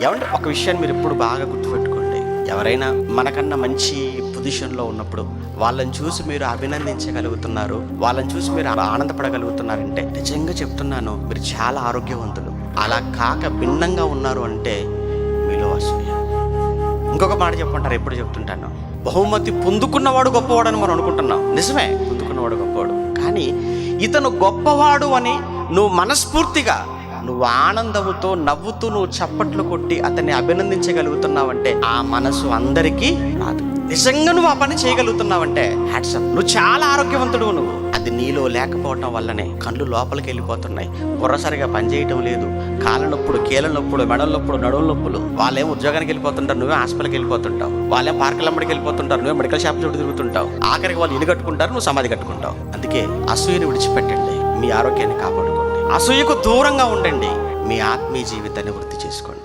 ఏమంటే ఒక విషయాన్ని మీరు ఎప్పుడు బాగా గుర్తుపెట్టుకోండి, ఎవరైనా మనకన్నా మంచి పొజిషన్లో ఉన్నప్పుడు వాళ్ళని చూసి మీరు అభినందించగలుగుతున్నారు, వాళ్ళని చూసి మీరు ఆనందపడగలుగుతున్నారంటే నిజంగా చెప్తున్నాను, మీరు చాలా ఆరోగ్యవంతులు. అలా కాక భిన్నంగా ఉన్నారు అంటే మీలో అసూయ. ఇంకొక మాట చెప్పుకుంటారు, ఎప్పుడు చెప్తుంటాను, బహుమతి పొందుకున్నవాడు గొప్పవాడు అని మనం అనుకుంటున్నాం. నిజమే, పొందుకున్నవాడు గొప్పవాడు. కానీ ఇతను గొప్పవాడు అని నువ్వు మనస్ఫూర్తిగా, నువ్వు ఆనందముతో నవ్వుతూ నువ్వు చప్పట్లు కొట్టి అతన్ని అభినందించగలుగుతున్నావంటే ఆ మనసు అందరికీ రాదు. నిజంగా నువ్వు ఆ పని చేయగలుగుతున్నావంటే హ్యాట్సప్, నువ్వు చాలా ఆరోగ్యవంతుడు. నువ్వు అది నీలో లేకపోవటం వల్లనే కళ్ళు లోపలికి వెళ్ళిపోతున్నాయి, బుర్రసరిగా పనిచేయటం లేదు, కాళ్ళ నొప్పుడు, కీళ్ళ నొప్పుడు, మెడల నొప్పుడు, నడువుల నొప్పులు. వాళ్ళేం ఉద్యోగానికి వెళ్ళిపోతుంటారు, నువ్వే హాస్పిటల్కి వెళ్ళిపోతుంటావు. వాళ్ళేం పార్కులమ్మడికి వెళ్ళిపోతుంటారు, నువ్వే మెడికల్ షాప్ చుట్టూ తిరుగుతుంటావు. ఆఖరికి వాళ్ళు ఇల్లు కట్టుకుంటారు, నువ్వు సమాధి కట్టుకుంటావు. అందుకే అసూయని విడిచిపెట్టండి, మీ ఆరోగ్యాన్ని కాపాడుకోండి. అసూయకు దూరంగా ఉండండి, మీ ఆత్మీయ జీవితాన్ని వృద్ధి చేసుకోండి.